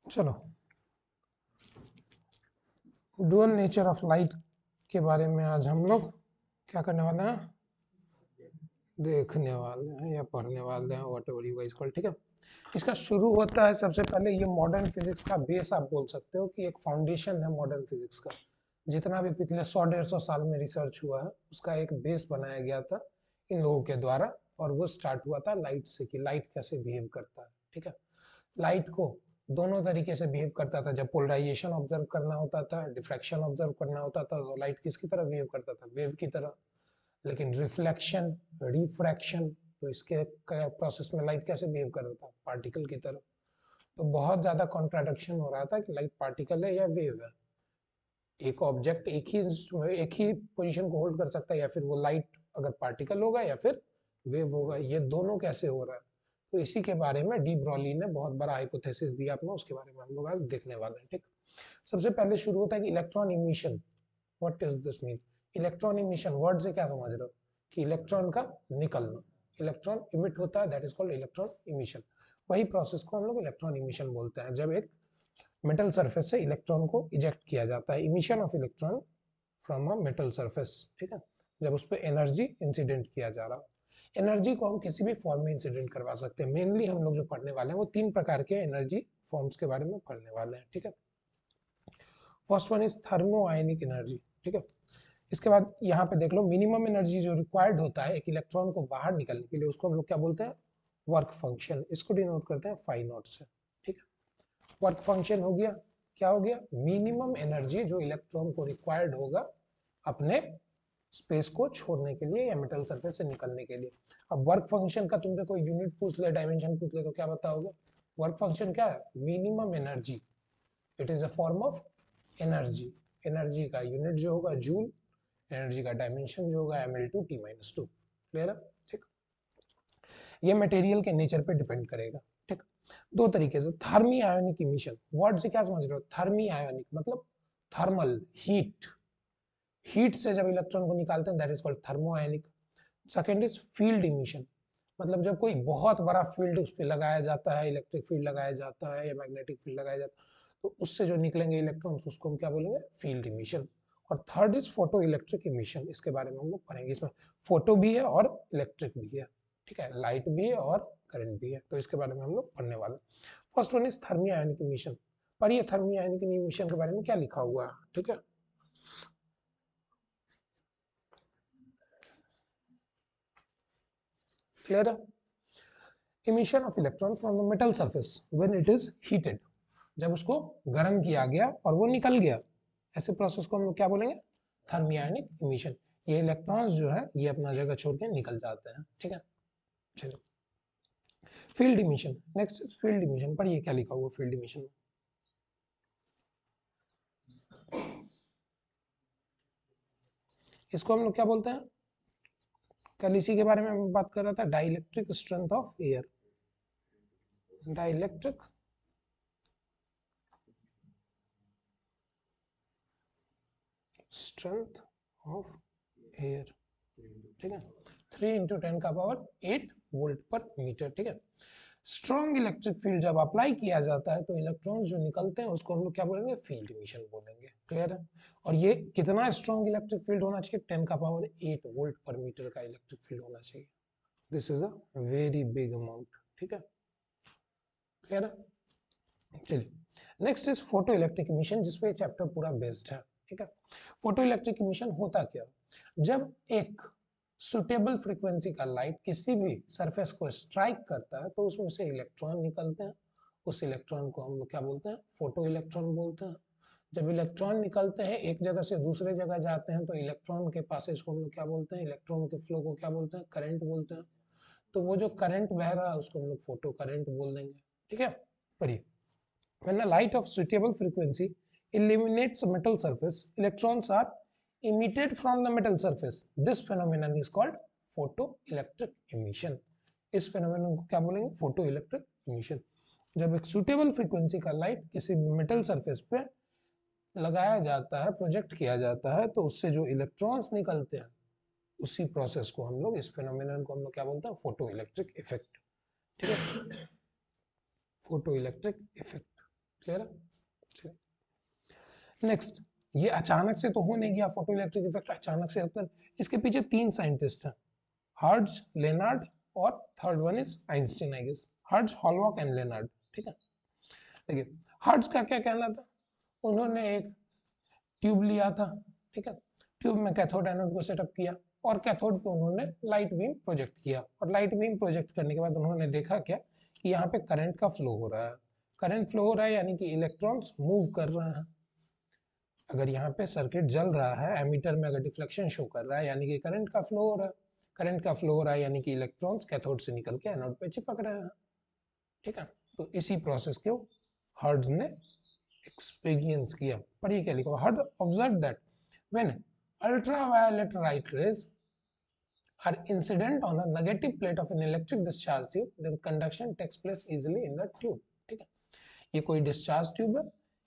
चलो, dual nature of light के बारे में आज हम लोग क्या करने वाले हैं, देखने वाले हैं या पढ़ने वाले हैं, what ever you guys call. ठीक है, इसका शुरू होता है सबसे पहले, ये मॉडर्न फिजिक्स का बेस आप बोल सकते हो कि एक फाउंडेशन है मॉडर्न फिजिक्स का। जितना भी पिछले 100-150 साल में रिसर्च हुआ है उसका एक बेस बनाया गया था इन लोगों के द्वारा, और वो स्टार्ट हुआ था लाइट से कि लाइट कैसे बिहेव करता है। ठीक है, लाइट को दोनों तरीके से बिहेव करता था। जब पोलराइजेशन ऑब्जर्व करना होता था, डिफ्रैक्शन ऑब्जर्व करना होता था, तो लाइट किसकी तरह बिहेव करता था, वेव की तरह। लेकिन रिफ्लेक्शन, रिफ्रैक्शन, तो इसके प्रोसेस में लाइट कैसे बिहेव करता था, पार्टिकल की तरह। तो बहुत ज्यादा कॉन्ट्राडिक्शन हो रहा था कि लाइट पार्टिकल है या वेव है। एक ऑब्जेक्ट एक ही पोजीशन को होल्ड कर सकता है, या फिर वो लाइट अगर पार्टिकल होगा या फिर वेव होगा, ये दोनों कैसे हो रहा है। तो इसी के बारे में डी ब्रॉली ने बहुत बड़ा हाइपोथेसिस दिया अपना, उसके बारे में हम लोग आज देखने वाले हैं। ठीक, सबसे पहले शुरू होता है कि electron emission. What is this mean? Electron emission word से क्या समझ रहे हो कि इलेक्ट्रॉन का निकलना, इलेक्ट्रॉन इमिट होता है, that is called electron emission. वही प्रोसेस को हम लोग इलेक्ट्रॉन इमिशन बोलते हैं, जब एक मेटल सरफेस से इलेक्ट्रॉन को इजेक्ट किया जाता है, emission of electron from a metal surface. ठीक है, जब उस पर एनर्जी इंसिडेंट किया जा रहा हो। एनर्जी को हम किसी भी फॉर्म में इंसिडेंट करवा सकते हैं। मेनली हम लोग जो पढ़ने वाले हैं वो 3 प्रकार के एनर्जी फॉर्म्स के बारे में पढ़ने वाले हैं। ठीक है, first one is thermo ionic energy. ठीक है, इसके बाद यहाँ पे देख लो, मिनिमम एनर्जी जो रिक्वायर्ड होता है एक इलेक्ट्रॉन को बाहर निकलने के लिए, उसको हम लोग क्या बोलते हैं, वर्क फंक्शन। इसको डिनोट करते हैं फाई नॉट से। ठीक है, वर्क फंक्शन हो गया, क्या हो गया, मिनिमम एनर्जी जो इलेक्ट्रॉन को रिक्वायर्ड होगा अपने स्पेस को छोड़ने के लिए या मेटल सरफेस से निकलने के लिए। अब वर्क फंक्शन का तुमसे कोई यूनिट पूछ ले, डायमेंशन पूछ ले, तो क्या बताओगे? वर्क फंक्शन क्या है, minimum energy. It is a form of energy. Energy का यूनिट जो होगा जूल, एनर्जी का डायमेंशन जो होगा ml2 t-2। क्लियर है? ठीक, ये मटेरियल के नेचर पे डिपेंड करेगा। ठीक, दो तरीके से, थर्मी आयोनिक इमिशन। वर्ड से क्या समझ रहे हो, थर्मी आयोनिक मतलब थर्मल, हीट। हीट से जब इलेक्ट्रॉन को निकालते हैं that is called thermo ionic. Second is field emission, मतलब जब कोई बहुत बड़ा फील्ड उस पर लगाया जाता है, इलेक्ट्रिक फील्ड लगाया जाता है या मैग्नेटिक फील्ड लगाया जाता है, तो उससे जो निकलेंगे इलेक्ट्रॉन्स उसको हम क्या बोलेंगे, फील्ड इमिशन। और third is photo electric emission, इसके बारे में हम लोग पढ़ेंगे। इसमें फोटो भी है और इलेक्ट्रिक भी है। ठीक है, लाइट भी है और करंट भी है, तो इसके बारे में हम लोग पढ़ने वाले। First one is thermionic emission. पर ये थर्मी आयोनिक इमिशन के बारे में क्या लिखा हुआ है? ठीक है, क्लियर है? Emission of electron from the metal surface when it is heated, जब उसको गर्म किया गया और वो निकल गया, ऐसे प्रोसेस को हम लोग क्या बोलेंगे, थर्मियोनिक इमिशन। ये इलेक्ट्रॉन्स जो है ये अपना जगह छोड़ के निकल जाते हैं। ठीक है, चलो, field emission. Next is field emission. पर ये क्या लिखा हुआ फील्ड इमिशन में? इसको हम लोग क्या बोलते हैं, कल इसी के बारे में मैं बात कर रहा था, dielectric strength of air. Dielectric strength of air. ठीक है, 3 × 10⁸ वोल्ट पर मीटर। ठीक है, स्ट्रॉन्ग इलेक्ट्रिक फील्ड जब अप्लाई किया जाता है तो इलेक्ट्रॉन्स जो निकलते हैं उसको हम लोग क्या बोलेंगे, फील्ड इमिशन बोलेंगे। क्लियर है? और ये कितना स्ट्रॉन्ग इलेक्ट्रिक फील्ड होना चाहिए, 10⁸ वोल्ट पर मीटर का इलेक्ट्रिक फील्ड होना चाहिए। This is a very big amount. ठीक है, क्लियर है? चलिए, next is photo electric emission, जिसपे चैप्टर पूरा बेस्ड है। ठीक है, फोटो इलेक्ट्रिक इमिशन होता क्या, जब एक सुटेबल फ्रीक्वेंसी का लाइट किसी भी सरफेस को स्ट्राइक करता है तो उसमें से इलेक्ट्रॉन निकलते हैं। उस इलेक्ट्रॉन को हम लोग क्या बोलते हैं, फोटो इलेक्ट्रॉन बोलते हैं। जब इलेक्ट्रॉन निकलते हैं एक जगह से दूसरे जगह जाते हैं तो इलेक्ट्रॉन के पास इसको हम लोग क्या बोलते हैं, इलेक्ट्रॉन के फ्लो को क्या बोलते हैं, करंट बोलते हैं। तो वो जो करंट बह रहा है उसको हम लोग फोटो करंट बोल देंगे। ठीक है, पढ़िए, when a light of suitable frequency illuminates a metal surface, electrons are emitted from the metal surface. This phenomenon is called photoelectric emission. इस phenomenon को क्या बोलेंगे, photoelectric emission। जब एक suitable frequency का light किसी metal surface पे लगाया जाता है, प्रोजेक्ट किया जाता है, तो उससे जो इलेक्ट्रॉन्स निकलते हैं उसी प्रोसेस को हम लोग, इस phenomenon को हम लोग क्या बोलते हैं, फोटो इलेक्ट्रिक इफेक्ट। ठीक है, फोटो इलेक्ट्रिक इफेक्ट। क्लियर है? नेक्स्ट, ये अचानक से तो हो नहीं गया, फोटो इलेक्ट्रिक इफेक्ट अचानक से होता है। इसके पीछे 3 साइंटिस्ट हैं, हर्ट्ज, लेनार्ड और third one is Einstein I guess. Hertz, Hallberg and Lenard, ठीक है। देखिए हर्ट्ज का क्या कहना था, उन्होंने एक ट्यूब लिया था, ठीक है, ट्यूब में कैथोड एनोड को सेटअप किया और कैथोड पे उन्होंने लाइट बीम प्रोजेक्ट किया, और लाइट बीम प्रोजेक्ट करने के बाद उन्होंने देखा क्या कि यहाँ पे करंट का फ्लो हो रहा है। करंट फ्लो हो रहा है यानी कि इलेक्ट्रॉन्स मूव कर रहे हैं। अगर यहाँ पे सर्किट जल रहा है, एमीटर में अगर डिफ्लेक्शन शो कर रहा है यानी कि करंट का फ्लो हो रहा है। करंट का फ्लो हो रहा है यानी कि इलेक्ट्रॉन्स कैथोड से निकल के एनोड पे चिपक रहे हैं, ठीक है। तो इसी प्रोसेस को हर्ट्ज ने एक्सपीरियंस किया। पर ये क्या लिखा, hertz observe that when ultraviolet light rays are incident on a negative plate of an electric discharge tube, then conduction takes place easily in the tube, ठीक है। ये कोई डिस्चार्ज ट्यूब है,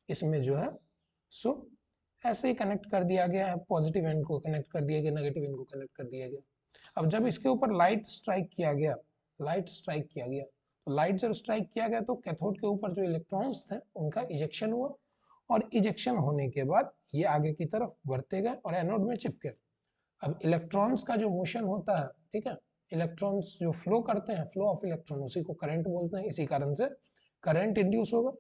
इसमें जो है सो ऐसे ही कनेक्ट कर दिया गया है, पॉजिटिव एंड को कनेक्ट कर दिया गया, नेगेटिव एंड को कनेक्ट कर दिया गया। अब जब इसके ऊपर लाइट स्ट्राइक किया गया, लाइट स्ट्राइक किया गया, तो लाइट जब स्ट्राइक किया गया तो कैथोड के ऊपर जो इलेक्ट्रॉन्स थे उनका इजेक्शन हुआ, और इजेक्शन होने के बाद ये आगे की तरफ बढ़ते गए और एनोड में चिपके। अब इलेक्ट्रॉन्स का जो मोशन होता है, ठीक है, इलेक्ट्रॉन्स जो फ्लो करते हैं, फ्लो ऑफ इलेक्ट्रॉन, उसी को करंट बोलते हैं। इसी कारण से करंट इंड्यूस होगा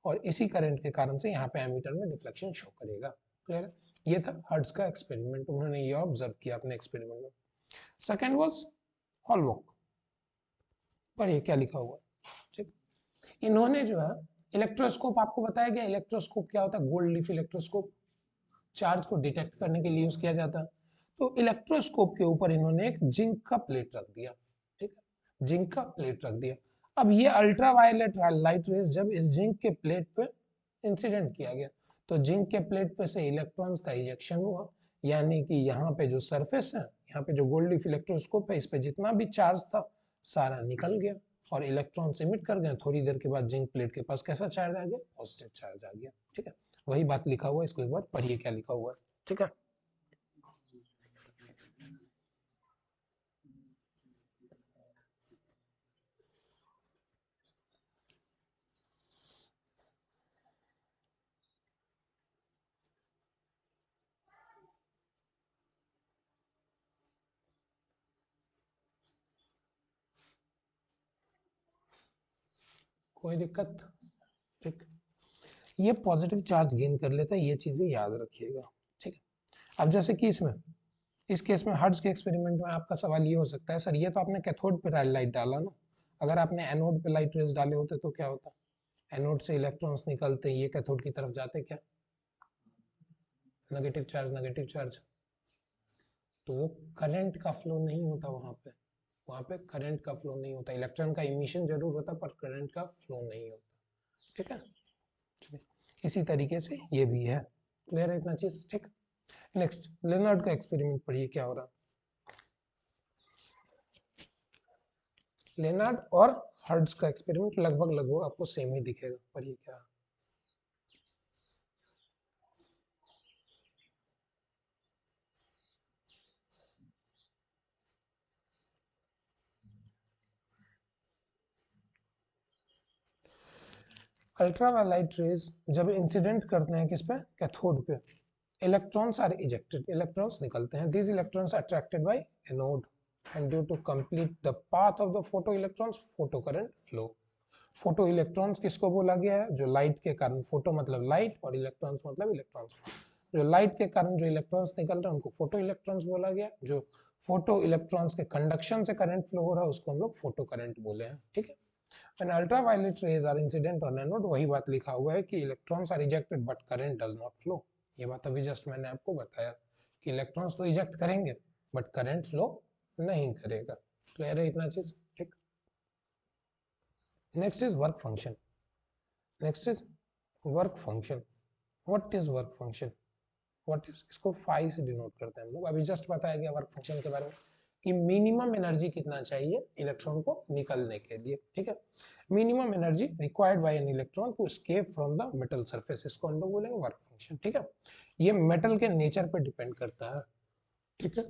और इसी करंट के कारण से यहाँ पे एमीटर में डिफ्लेक्शन शो करेगा। क्लियर है? ये था हर्ट्ज का एक्सपेरिमेंट, उन्होंने ये ऑब्जर्व किया अपने एक्सपेरिमेंट में। सेकंड वाज हॉलबर्ग, पर ये क्या लिखा हुआ है, ठीक। इन्होंने जो है इलेक्ट्रोस्कोप, आपको बताया गया इलेक्ट्रोस्कोप क्या होता है, गोल्ड लीफ इलेक्ट्रोस्कोप, चार्ज को डिटेक्ट करने के लिए यूज किया जाता है। तो इलेक्ट्रोस्कोप के ऊपर इन्होंने एक जिंक का प्लेट रख दिया, ठीक है, जिंक का प्लेट रख दिया। अब ये अल्ट्रावायलेट लाइट रेज जब इस जिंक के प्लेट पे इंसिडेंट किया गया, तो जिंक के प्लेट पे से इलेक्ट्रॉन्स का इजेक्शन हुआ, यानी कि यहाँ पे जो सरफेस है, यहाँ पे जो गोल्ड लीफ इलेक्ट्रोस्कोप है, इस पे जितना भी चार्ज था सारा निकल गया और इलेक्ट्रॉन इमिट कर गए। थोड़ी देर के बाद जिंक प्लेट के पास कैसा चार्ज आ गया, पॉजिटिव चार्ज आ गया, ठीक है। वही बात लिखा हुआ है, इसको एक बार पढ़िए क्या लिखा हुआ है, ठीक है। कोई दिक्कत, ठीक। ये पॉजिटिव चार्ज गेन कर लेता है, ये चीजें याद रखिएगा, ठीक है। अब जैसे कि इसमें, इस केस में हर्ट्ज के एक्सपेरिमेंट में आपका सवाल ये हो सकता है, सर ये तो आपने कैथोड पे लाइट डाला ना, अगर आपने एनोड पे लाइट रेज डाले होते तो क्या होता, एनोड से इलेक्ट्रॉन्स निकलते, ये कैथोड की तरफ जाते, क्या नेगेटिव चार्ज, नेगेटिव चार्ज, तो वो करंट का फ्लो नहीं होता वहां पे करंट का फ्लो नहीं होता, इलेक्ट्रॉन का इमिशन जरूर होता पर करंट का फ्लो नहीं होता, ठीक है। इसी तरीके से ये भी है, क्लियर है इतना चीज, ठीक। नेक्स्ट, लेनार्ड का एक्सपेरिमेंट पढ़िए क्या हो रहा है। लेनार्ड और हर्ट्ज का एक्सपेरिमेंट लगभग लगभग आपको सेम ही दिखेगा, पढ़िए क्या। अल्ट्रावायलेट रेज जब इंसिडेंट करते हैं किस पे, कैथोड पे, इलेक्ट्रॉन्स आर इजेक्टेड, इलेक्ट्रॉन्स निकलते हैं, these electrons are attracted by anode and due to complete the path of the photo electrons photo current flow। Photo electrons किसको बोला गया है, जो लाइट के कारण, फोटो मतलब लाइट और इलेक्ट्रॉन्स मतलब इलेक्ट्रॉन्स, जो लाइट के कारण जो इलेक्ट्रॉन्स निकल रहे हैं उनको फोटो इलेक्ट्रॉन्स बोला गया, जो फोटो इलेक्ट्रॉन्स के कंडक्शन से करंट फ्लो हो रहा है उसको हम लोग फोटो करंट बोले हैं, ठीक है। When ultraviolet rays are incident on anode, वही बात लिखा हुआ है कि electrons are ejected but current does not flow. ये बात अभी जस्ट मैंने आपको बताया कि इलेक्ट्रॉन्स तो इजेक्ट करेंगे बट करंट फ्लो नहीं करेगा, क्लियर है इतना चीज, ठीक। Next is work function, next is work function. What is work function, what is, इसको फाई से डिनोट करते हैं हम लोग, अभी जस्ट बताया गया वर्क फंक्शन के बारे में कि मिनिमम एनर्जी कितना चाहिए इलेक्ट्रॉन को निकलने के लिए, ठीक है। Minimum energy required by an electron to escape from the metal surface, इसको हम लोग बोलेंगे वर्क फंक्शन, ठीक है। ये मेटल के नेचर पे डिपेंड करता है, ठीक है।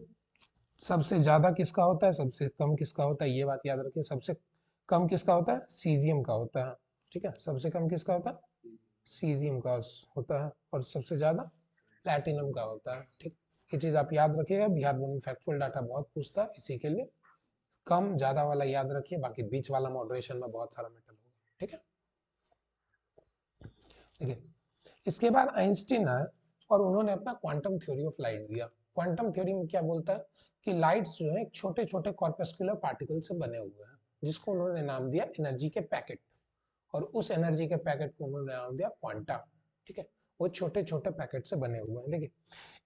सबसे ज्यादा किसका होता है, सबसे कम किसका होता है, ये बात याद रखिए। सबसे कम किसका होता है, सीजियम का होता है, ठीक है। सबसे कम किसका होता है, सीजियम का होता है और सबसे ज्यादा प्लैटिनम का होता है। ठीक, ये चीज आप याद रखिएगा, बिहार बोर्ड में फैक्चुअल डाटा बहुत पूछता है, इसी के लिए कम ज्यादा वाला याद रखिए, बाकी बीच वाला मॉडरेशन में बहुत सारा मेटल होगा। ठीक है, देखिए इसके बाद आइंस्टीन आए और उन्होंने अपना क्वांटम थ्योरी ऑफ लाइट दिया। क्वांटम थ्योरी में क्या बोलता है कि लाइट्स जो है छोटे छोटे कॉर्पस्कुलर पार्टिकल से बने हुए हैं, जिसको उन्होंने नाम दिया एनर्जी के पैकेट, और उस एनर्जी के पैकेट को उन्होंने नाम दिया क्वांटा। ठीक है, वो छोटे छोटे पैकेट से बने हुए हैं। देखिए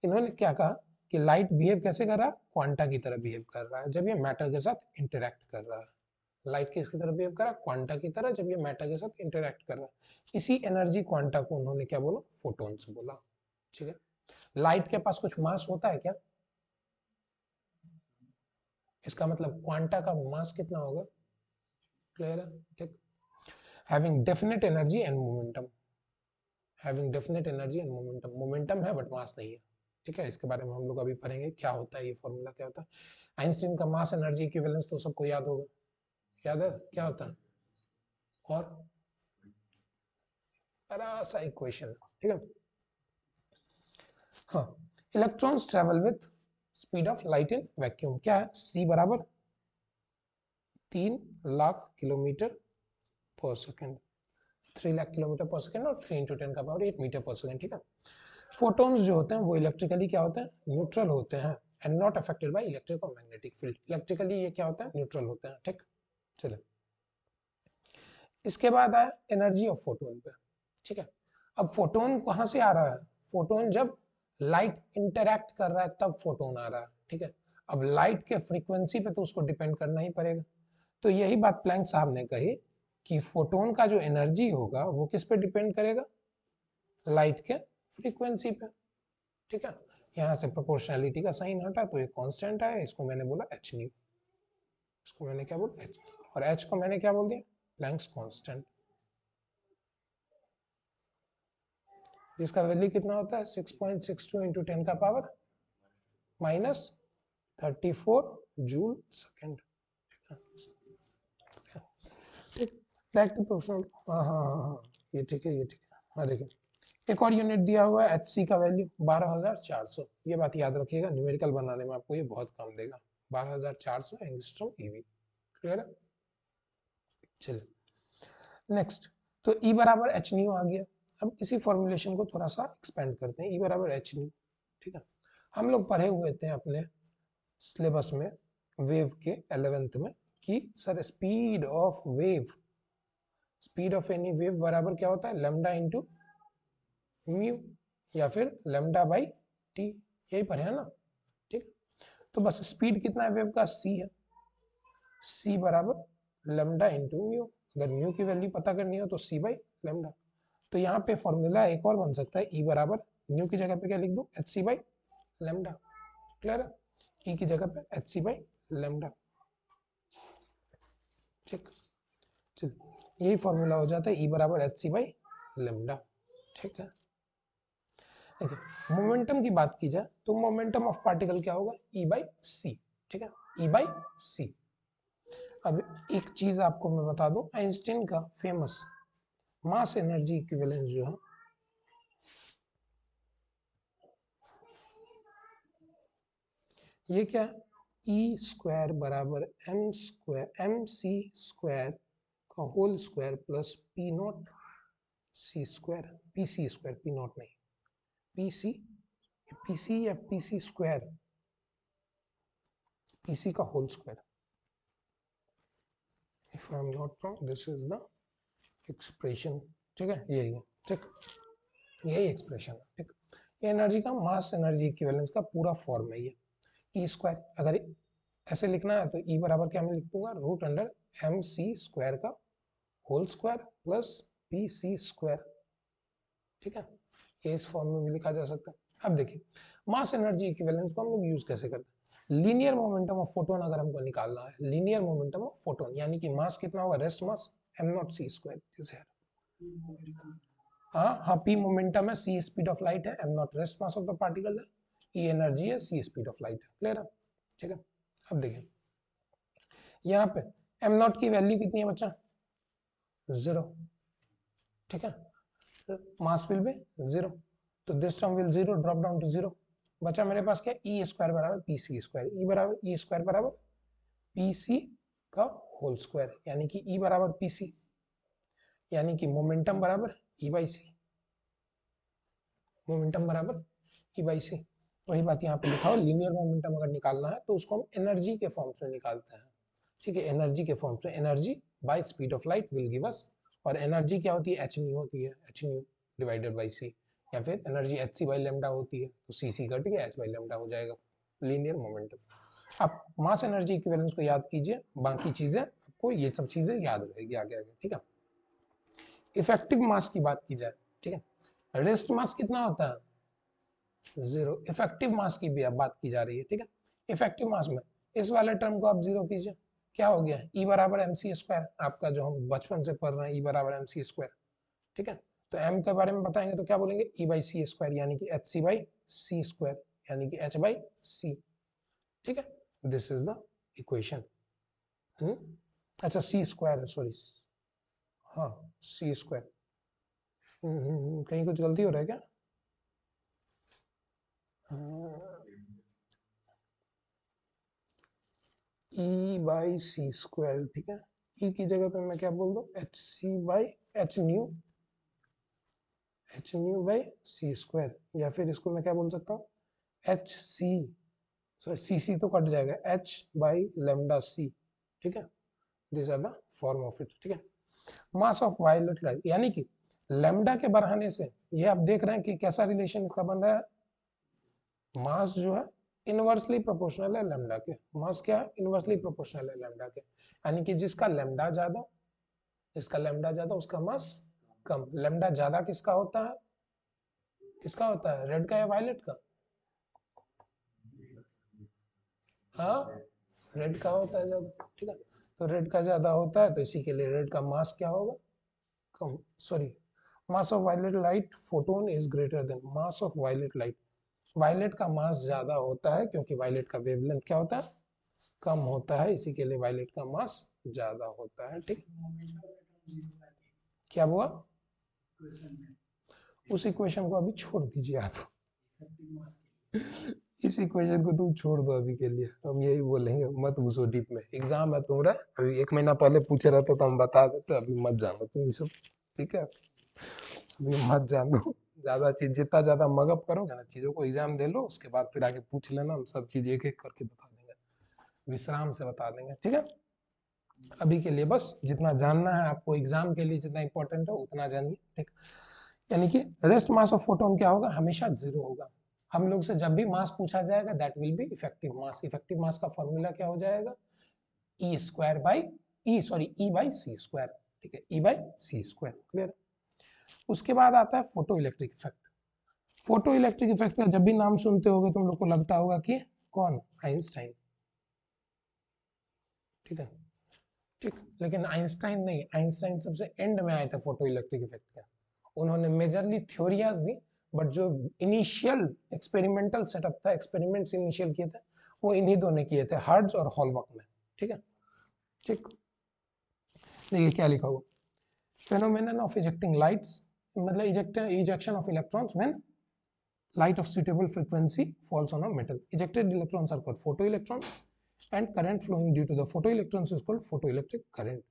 इन्होंने क्या कहा कि लाइट बिहेव कैसे कर रहा है, क्वांटा की तरह बिहेव कर रहा है जब ये मैटर के साथ इंटरेक्ट कर रहा है। लाइट किसकी तरह बिहेव कर रहा है, क्वांटा की तरह, जब ये मैटर के साथ इंटरेक्ट कर रहा है। इसी एनर्जी क्वांटा को उन्होंने क्या बोला, फोटॉन्स बोला। ठीक है, लाइट के पास कुछ मास होता है क्या, इसका मतलब क्वांटा का मास कितना होगा, क्लियर है। ठीक, having definite energy and momentum, having definite energy and momentum, momentum है बट मास नहीं है। ठीक है, इसके बारे में हम लोग अभी पढ़ेंगे क्या होता है, ये फॉर्मूला क्या होता है। आइंस्टीन का मास एनर्जी इक्विवेलेंस तो सबको याद होगा, याद है क्या होता है, और बड़ा सा इक्वेशन। ठीक है, हाँ, electrons travel with speed of light in vacuum, क्या है, c बराबर 3,00,000 किलोमीटर पर सेकेंड, 3,00,000 किलोमीटर पर सेकेंड, और 3 × 10⁻8 मीटर पर सेकेंड। ठीक है, फोटॉन्स जो होते हैं वो इलेक्ट्रिकली क्या होते हैं, न्यूट्रल होते हैं and not affected by electric और मैग्नेटिक फील्ड। इलेक्ट्रिकली ये क्या होता है, न्यूट्रल होते हैं। ठीक, चलिए इसके बाद आया एनर्जी ऑफ फोटोन पे। ठीक है, अब फोटोन कहां से आ रहा है, फोटोन जब लाइट इंटरैक्ट कर रहा है तब फोटोन आ रहा है। ठीक है, अब लाइट के फ्रीक्वेंसी पे तो उसको डिपेंड करना ही पड़ेगा। तो यही बात प्लैंक साहब ने कही कि फोटोन का जो एनर्जी होगा वो किस पे डिपेंड करेगा, लाइट के फ्रीक्वेंसी पे। ठीक है, यहाँ से प्रोपोर्शनैलिटी का साइन हटा तो ये कांस्टेंट है, इसको मैंने बोला एच न्यू, इसको मैंने क्या बोला एच, और एच को मैंने क्या बोल दिया, प्लैंक्स कांस्टेंट, जिसका वैल्यू कितना होता है 6.62 इंटू 10⁻⁻34 जूल सेकेंड। ठीक, बैक टू प्रोपोर्शनल, हाँ हाँ हाँ हाँ, ये ठीक है, ये ठीक है। हाँ देखिए एक और यूनिट दिया हुआ है एच सी का वैल्यू 12,400, ये बात याद रखिएगा, न्यूमेरिकल बनाने में आपको ये बहुत काम देगा, 12,400 एंगस्ट्रॉम ईवी। क्लियर है, चलिए नेक्स्ट, तो E बराबर एच न्यू आ गया। अब इसी फॉर्मुलेशन को थोड़ा सा एक्सपेंड करते हैं, E बराबर एच न्यू। ठीक है, हम लोग पढ़े हुए थे अपने सिलेबस में वेव के 11th में कि sir speed of any wave बराबर क्या होता है, लैम्डा इंटू म्यू, या फिर लैम्डा बाई टी, यही पढ़े है ना। ठीक, तो बस स्पीड कितना है वेव का, c है, c बराबर लैम्डा इंटू म्यू, अगर म्यू की वैल्यू पता करनी हो तो c बाई लैम्डा। तो यहाँ पे फॉर्मूला एक और बन सकता है, E बराबर म्यू की जगह पे क्या लिख दूं, h c by lambda. Clear है, E की जगह पे एच सी बाई लैम्डा। ठीक, चलिए यही फॉर्मूला हो जाता है, E बराबर एच सी बाई लैम्डा। ठीक है, देखिए मोमेंटम की बात की जाए तो मोमेंटम ऑफ पार्टिकल क्या होगा, E बाई सी। ठीक है, E बाई सी। अब एक चीज आपको मैं बता दूं, आइंस्टीन का फेमस मास एनर्जी इक्विवेलेंस जो है, ये क्या है, ई स्क्वायर बराबर एम सी स्क्वायर का whole square plus P naught सी स्क्वायर, पी सी स्क्वायर, पी नॉट नहीं, पी सी या पी सी स्क्वायर, पी सी का whole square, if I am not wrong this is the expression. ठीक है, यही है। ठीक, यही एक्सप्रेशन है। ठीक, ये एनर्जी का मास एनर्जी इक्विवेलेंस का पूरा फॉर्म है ये, ई स्क्वायर। अगर ऐसे लिखना है तो ई बराबर क्या मैं लिख दूंगा, root under M C square का होल स्क्वायर प्लस पी सी स्क्वायर। ठीक है, ये इस फॉर्म में भी लिखा जा सकता है। अब देखिए मास एनर्जी इक्विवेलेंस को हम लोग यूज कैसे करते हैं, लीनियर मोमेंटम ऑफ फोटोन अगर हमको निकालना है, लीनियर मोमेंटम ऑफ फोटोन यानी कि मास कितना होगा, रेस्ट मास एम नॉट सी स्क्वायर, जैसे हाँ हाँ, पी मोमेंटम है, सी स्पीड ऑफ लाइट है, m naught rest mass of the particle है, ई एनर्जी है, सी स्पीड ऑफ लाइट है। क्लियर है, ठीक है। अब देखिए यहाँ पे एम नॉट की वैल्यू कितनी है बच्चा, 0। ठीक है, मास विल बी 0, तो this term will 0 drop down to 0, बचा मेरे पास क्या, ई स्क्वायर बराबर पी सी स्क्वायर, ई बराबर ई स्क्वायर बराबर पी सी का होल स्क्वायर, यानी कि ई बराबर पी सी, यानी कि मोमेंटम बराबर ई बाई सी, मोमेंटम बराबर ई बाई सी। वही बात यहाँ पे लिखा हो, लीनियर मोमेंटम अगर निकालना है तो उसको हम एनर्जी के फॉर्म्स में निकालते हैं, ठीक है, एनर्जी के फॉर्म्स में, energy by speed of light will give us, और एनर्जी क्या होती है, एच न्यू होती है, h nu divided by c, या फिर energy h c by lambda होती है, तो सी सी कट गया, एच बाई लेमडा हो जाएगा, लीनियर मोमेंटम। आप मास एनर्जी इक्विवेलेंस को याद कीजिए, बाकी चीजें आपको ये सब चीजें याद रहेगी आगे आगे, ठीक है। इफेक्टिव मास की बात की जाए, ठीक है, रेस्ट मास कितना होता है, 0, इफेक्टिव मास की भी अब बात की जा रही है, ठीक है। इफेक्टिव मास में इस वाले टर्म को आप 0 कीजिए, क्या हो गया, ई बराबर एम सी स्क्वायर, आपका जो हम बचपन से पढ़ रहे हैं, ई बराबर एम सी स्क्वायर, ठीक है। तो एम के बारे में बताएंगे तो क्या बोलेंगे, ई बाई सी स्क्वायर, यानी कि h c by C square, यानी कि एच बाई सी, ठीक है, दिस इज द इक्वेशन। अच्छा सी स्क्वायर है, सॉरी, हाँ सी स्क्वायर, कहीं कुछ गलती हो रहा है क्या, ई बाई सी स्क्वायर, ठीक है, ई की जगह पे मैं क्या बोल दूं, h c by h nu, h nu by C square, या फिर इसको मैं क्या बोल सकता हूँ, एच सी, सॉरी सी सी तो कट जाएगा, एच बाई लेमडा सी, ठीक है, this are the form of it, ठीक है। मास ऑफ वायलेट लाइट, यानी कि लेमडा के बढ़ाने से, ये आप देख रहे हैं कि कैसा रिलेशन इसका बन रहा है, मास जो है इनवर्सली प्रोपोर्शनल है लेमडा के, मास क्या है, इनवर्सली प्रोपोर्शनल है लेमडा के, यानी कि जिसका लेमडा ज्यादा, जिसका लेमडा ज्यादा उसका मास कम, लेमडा ज्यादा किसका होता है, किसका होता है, रेड का या वायलेट का, हाँ रेड का होता है ज्यादा, ठीक है, तो रेड का ज्यादा होता है, तो इसी के लिए रेड का मास क्या होगा, कम, sorry, mass of violet light photon is greater than mass of violet light, violet का मास ज्यादा होता है क्योंकि वायलेट का वेवलेंथ क्या होता है, कम होता है, इसी के लिए वायलेट का मास ज्यादा होता है, ठीक, क्या हुआ, उस इक्वेशन को अभी छोड़ दीजिए आप, इस इक्वेशन को तुम छोड़ दो अभी के लिए, हम यही बोलेंगे, मत घुसो डीप में, एग्जाम है तुम्हारा, अभी 1 महीना पहले पूछे रहते तो हम बता देते, अभी मत जानो तुम ये सब, ठीक है, अभी मत जानो, ज्यादा चीज जितना ज्यादा मगअप करोगे ना चीजों को, एग्जाम दे लो, उसके बाद फिर आगे पूछ लेना, हम सब चीज एक एक करके बता देंगे, विश्राम से बता देंगे, ठीक है। अभी के लिए बस जितना जानना है आपको एग्जाम के लिए जितना इंपॉर्टेंट है उतना जानिए, ठीक, यानी कि रेस्ट मास ऑफ फोटोन क्या होगा, हमेशा 0 होगा, हम लोग से जब भी मास पूछा जाएगा that will be effective mass, effective mass का फॉर्मूला क्या हो जाएगा, E square by E, sorry E by C square, ठीक है, E by C square, clear. उसके बाद आता है photo electric effect, photo electric effect का जब भी नाम सुनते होगे तुम लोग को लगता होगा कि कौन, आइंस्टाइन, ठीक है, ठीक, लेकिन आइंस्टाइन नहीं, आइंस्टाइन सबसे एंड में आए थे फोटो इलेक्ट्रिक इफेक्ट का, उन्होंने मेजरली थ्योरियाज दी, बट जो इनिशियल एक्सपेरिमेंटल सेटअप था, एक्सपेरिमेंट्स इनिशियल किए थे वो इन्हीं दोनों किए थे, हर्ट्ज और हॉलबर्ग ने, ठीक है, ठीक, देखिए क्या लिखा हुआ, phenomenon of ejecting lights, मतलब ejection of electrons when light of suitable frequency falls on a metal, ejected electrons are called photoelectrons and current flowing due to the photoelectrons is called photoelectric current,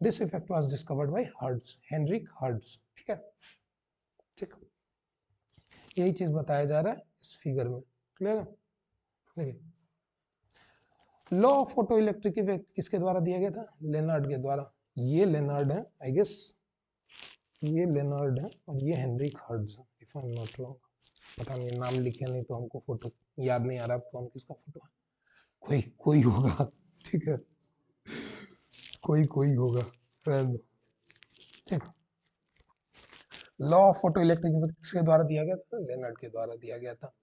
this effect was discovered by Hertz, Henrik Hertz, ठीक है, ठीक, यही चीज बताया जा रहा है इस फिगर में, क्लियर है, देखिए law of photo electric effect किसके द्वारा दिया गया था, लेनार्ड के द्वारा, ये लेनार्ड है आई गेस, ये लेनार्ड है और ये हेनरिक हर्ट्ज है, if I am not wrong, पता नहीं नाम लिखे नहीं तो हमको फोटो याद नहीं आ रहा कौन किसका फोटो है, कोई कोई होगा, ठीक है, कोई कोई होगा, ठीक, law of photo electric effect किसके द्वारा दिया गया था, लेनार्ड के द्वारा दिया गया था,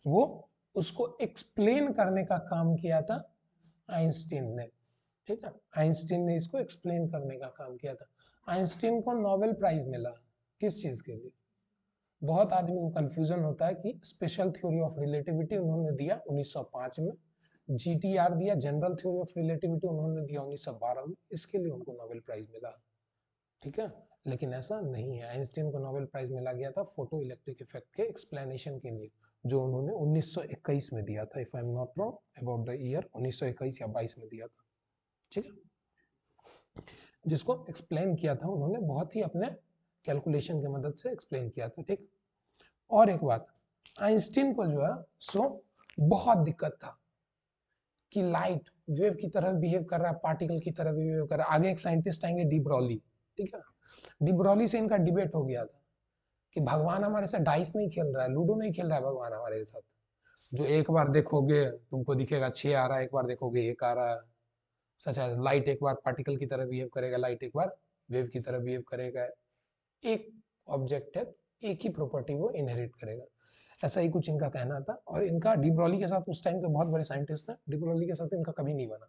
वो उसको एक्सप्लेन करने का काम किया था आइंस्टीन ने, ठीक है, आइंस्टीन ने इसको एक्सप्लेन करने का काम किया था, आइंस्टीन को नोबेल प्राइज मिला, किस चीज के लिए, बहुत आदमी को कंफ्यूजन होता है कि स्पेशल थ्योरी ऑफ रिलेटिविटी उन्होंने दिया 1905 में, जीटीआर दिया जनरल थ्योरी ऑफ रिलेटिविटी उन्होंने दिया 1912 में, इसके लिए उनको नोबेल प्राइज मिला, ठीक है, लेकिन ऐसा नहीं है। आइंस्टीन को नोबेल प्राइज मिला गया था फोटो इलेक्ट्रिक इफेक्ट के एक्सप्लेनेशन के लिए, जो उन्होंने 1921 में दिया था, if I am not wrong about the year, 1921 या 22 में दिया था, ठीक है, जिसको एक्सप्लेन किया था उन्होंने बहुत ही अपने कैलकुलेशन की मदद से एक्सप्लेन किया था, ठीक। और एक बात, आइंस्टीन को जो है सो बहुत दिक्कत था कि लाइट वेव की तरह बिहेव कर रहा है, पार्टिकल की तरह बिहेव कर रहा है। आगे एक साइंटिस्ट आएंगे डी ब्रॉली, ठीक है, डी ब्रॉली से इनका डिबेट हो गया था कि भगवान हमारे साथ डाइस नहीं खेल रहा है, लूडो नहीं खेल रहा है भगवान हमारे साथ, जो एक बार देखोगे तुमको दिखेगा 6 आ रहा है, एक बार देखोगे 1 आ रहा है। सच है, लाइट एक बार पार्टिकल की तरह बिहेव करेगा, लाइट एक बार वेव की तरह बिहेव करेगा, एक ऑब्जेक्ट है, एक ही प्रॉपर्टी वो इनहेरिट करेगा, ऐसा ही कुछ इनका कहना था। और इनका डी ब्रॉली के साथ, उस टाइम के बहुत बड़े साइंटिस्ट थे, डी ब्रॉली के साथ इनका कभी नहीं बना,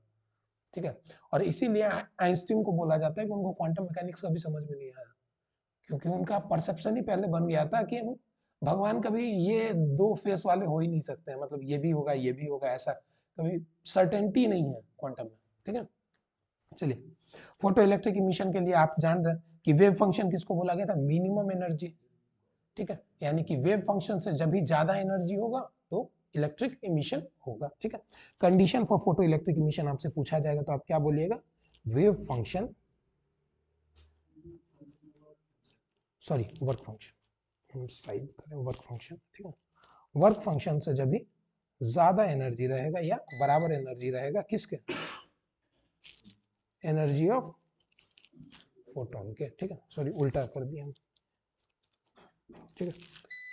ठीक है। और इसीलिए आइंस्टीन को बोला जाता है कि उनको क्वांटम मैकेनिक्स कभी समझ में नहीं आया, क्योंकि उनका परसेप्शन ही पहले बन गया था कि भगवान कभी ये दो फेस वाले हो ही नहीं सकते हैं, मतलब ये भी होगा ये भी होगा, ऐसा कभी सर्टेनिटी नहीं है क्वांटम में, ठीक है। चलिए, फोटो इलेक्ट्रिक इमिशन के लिए आप जान रहे हैं कि वेव फंक्शन किसको बोला गया था, मिनिमम एनर्जी, ठीक है, यानी कि वेव फंक्शन से जब भी ज्यादा एनर्जी होगा तो इलेक्ट्रिक इमिशन होगा, ठीक है। Condition for photo electric emission आपसे पूछा जाएगा तो आप क्या बोलिएगा, wave function, sorry work function, हम साइड करें वर्क फंक्शन, ठीक है, वर्क फंक्शन से जब भी ज्यादा एनर्जी रहेगा या बराबर एनर्जी रहेगा किसके, एनर्जी ऑफ फोटोन के, ठीक है, सॉरी उल्टा कर दिया हम, ठीक है,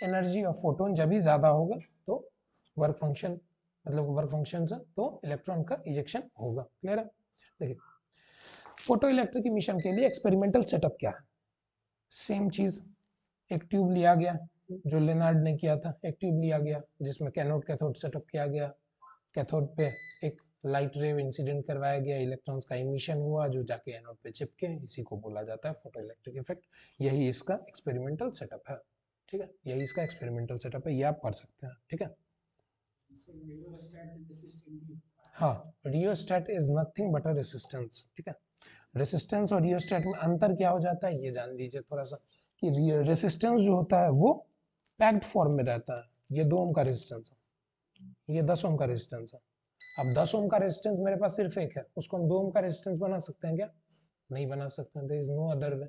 एनर्जी ऑफ फोटोन जब भी ज्यादा होगा तो वर्क फंक्शन, मतलब वर्क फंक्शन से तो इलेक्ट्रॉन का इजेक्शन होगा, क्लियर है। देखिए, फोटो इलेक्ट्रिक इमिशन के लिए एक्सपेरिमेंटल सेटअप क्या है, सेम चीज, एक ट्यूब लिया गया जो लेनार्ड ने किया था, एक ट्यूब लिया गया जिसमें कैथोड कैथोड सेटअप किया गया, कैथोड पे एक लाइट रेव इंसिडेंट करवाया गया, इलेक्ट्रॉन्स का इमिशन हुआ जो जाके एनोड पे चिपके, इसी को बोला जाता है फोटो इलेक्ट्रिक इफेक्ट, यही इसका एक्सपेरिमेंटल सेटअप है, ठीक है, यही इसका एक्सपेरिमेंटल सेटअप है, ये आप पढ़ सकते हैं, ठीक है। हाँ, rheostat is nothing but a resistance, ठीक है, रेसिस्टेंस और रियोस्टेट में अंतर क्या हो जाता है ये जान लीजिए थोड़ा सा, कि रेसिस्टेंस जो होता है वो पैक्ड फॉर्म में रहता है, ये 2 ओम का रेजिस्टेंस है, ये 10 ओम का रेजिस्टेंस है। अब 10 ओम का रेजिस्टेंस मेरे पास सिर्फ एक है, उसको हम 2 ओम का रेजिस्टेंस बना सकते हैं क्या, नहीं बना सकते हैं, there is no other way.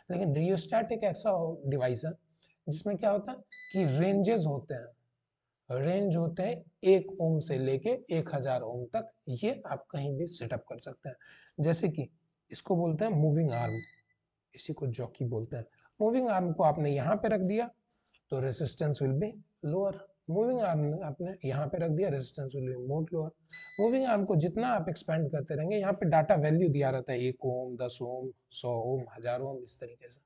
लेकिन रियोस्टेट एक ऐसा डिवाइस है जिसमें क्या होता है कि रेंजेस होते हैं, रेंज होते हैं 1 ओम से लेके 1000 ओम तक, ये आप कहीं भी सेटअप कर सकते हैं। जैसे कि इसको बोलते हैं मूविंग आर्म, इसी को जॉकी बोलते हैं। मूविंग आर्म को आपने यहाँ पे रख दिया तो resistance will be lower, moving arm आपने यहाँ पे रख दिया, resistance will be more lower. Moving arm को जितना आप एक्सपेंड करते रहेंगे, यहाँ पे डाटा वैल्यू दिया रहता है 1 ओम, 10 ओम, 100 ओम, 1000 ओम, इस तरीके से।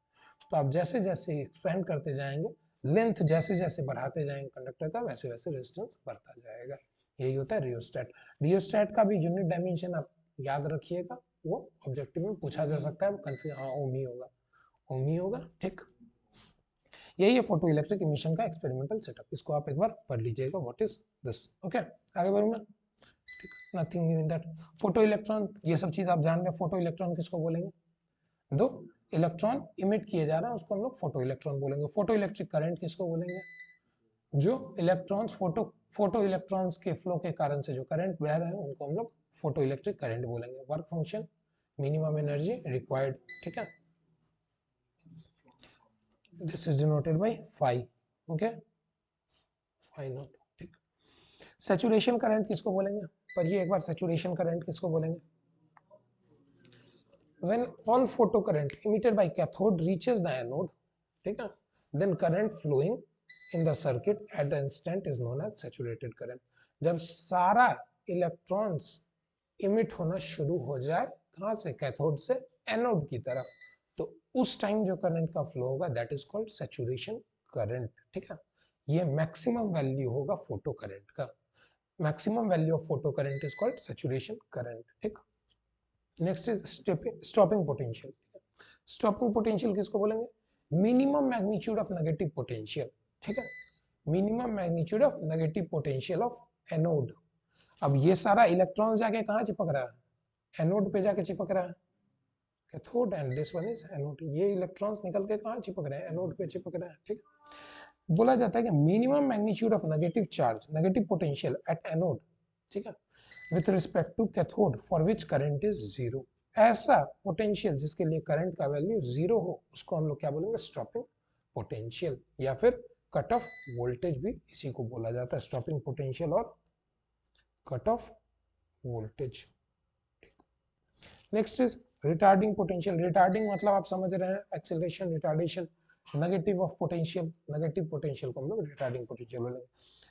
तो आप जैसे जैसे एक्सपेंड करते जाएंगे, लेंथ जैसे जैसे बढ़ाते जाएंगे कंडक्टर का, वैसे वैसे रेजिस्टेंस बढ़ता जाएगा, यही होता है रियोस्टेट। रियोस्टेट का भी यूनिट डायमेंशन आप याद रखिएगा, वो ऑब्जेक्टिव में पूछा जा सकता है, कंफ्यूज, हाँ ओम ही होगा, ओम ही होगा, ठीक। यही है फोटो इलेक्ट्रिक इमिशन का एक्सपेरिमेंटल सेटअप, इसको आप एक बार पढ़ लीजिएगा, व्हाट इज दिस, ओके। आगे बढ़ूंगा, ठीक, nothing new in that. Photo electron, ये सब चीज आप जान रहे हैं, फोटो इलेक्ट्रॉन किसको बोलेंगे, दो इलेक्ट्रॉन इमिट किए जा रहा है उसको हम लोग फोटो इलेक्ट्रॉन बोलेंगे। फोटो इलेक्ट्रिक करंट किसको बोलेंगे, जो इलेक्ट्रॉन्स फोटो इलेक्ट्रॉन्स के फ्लो के कारण से जो करंट बह रहे हैं उनको हम लोग फोटो इलेक्ट्रिक करंट बोलेंगे। Work function, minimum energy required, ठीक है, this is denoted by phi, okay, phi not, ठीक। सैचुरेशन करंट किसको बोलेंगे, पर ये एक बार सैचुरेशन करंट किसको बोलेंगे, when all photocurrent emitted by cathode reaches the anode, ठीक है, then current flowing in the circuit at the instant is known as saturated current। जब सारा इलेक्ट्रॉन्स इमिट होना शुरू हो जाए, कहां से, कैथोड से एनोड की तरफ, तो उस टाइम जो करंट का फ्लो होगा that is called saturation current, ठीक है। ये मैक्सिमम वैल्यू होगा फोटो करंट का, maximum value of photocurrent is called saturation current, ठीक। Next is stopping potential. Stopping potential किसको बोलेंगे, minimum magnitude of negative potential, ठीक है, minimum magnitude of negative potential of anode. अब ये सारा इलेक्ट्रॉन जाके कहाँ चिपक रहा है, एनोड पे जाके चिपक रहा है, cathode and this one is anode. ये इलेक्ट्रॉन्स निकल के कहाँ चिपक रहे हैं, एनोड पे चिपक रहे हैं, ठीक। बोला जाता है कि minimum magnitude of negative charge, negative potential at anode, ठीक है, with respect to cathode for which current is zero. ऐसा पोटेंशियल जिसके लिए करंट का वैल्यू जीरो हो उसको हम लोग क्या बोलेंगे, स्टॉपिंग पोटेंशियल, या फिर कट ऑफ वोल्टेज भी इसी को बोला जाता है, स्टॉपिंग पोटेंशियल और cut off voltage. Next is retarding potential. Retarding मतलब आप समझ रहे हैं acceleration, retardation, negative of potential, negative potential को हम लोग रिटार्डिंग पोटेंशियल बोलेंगे।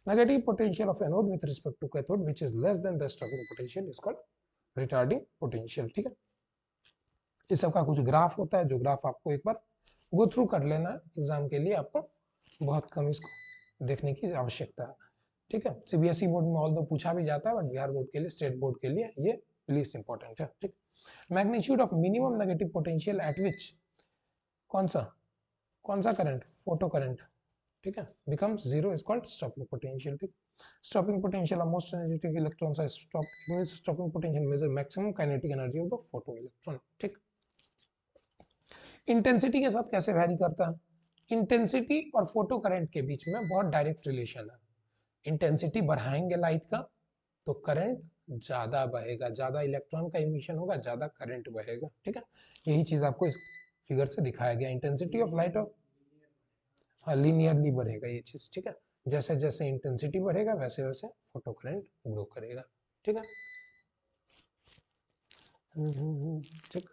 Negative potential of anode with respect to cathode which is less than the stopping potential is called retarding potential, ठीक है। इस सब का कुछ ग्राफ होता है, जो ग्राफ आपको एक बार गो थ्रू कर लेना है एग्जाम के लिए, आपको बहुत कम इसको देखने की आवश्यकता है, ठीक है। सीबीएसई बोर्ड में ऑल दो पूछा भी जाता है, बट बिहार बोर्ड के लिए, स्टेट बोर्ड के लिए ये लीस्ट इंपॉर्टेंट है, ठीक। Magnitude of minimum negative potential at which, कौन सा करंट, फोटो करंट, ठीक है, becomes zero is called stopping potential, ठीक। Stopping potential of most energetic electrons are stopping potential measure maximum kinetic energy of the photoelectron, ठीक। Intensity के साथ कैसे vary करता है, इंटेंसिटी और फोटो करंट के बीच में बहुत डायरेक्ट रिलेशन है। इंटेंसिटी बढ़ाएंगे लाइट का तो करंट ज्यादा बहेगा, ज्यादा इलेक्ट्रॉन का इमिशन होगा, ज्यादा करंट बहेगा, ठीक है। यही चीज आपको इस फिगर से दिखाया गया, इंटेंसिटी ऑफ लाइट ऑफ, हाँ, लीनियरली बढ़ेगा ये चीज, ठीक है। जैसे जैसे इंटेंसिटी बढ़ेगा वैसे वैसे फोटो करंट ग्रो करेगा, ठीक है। ठीक।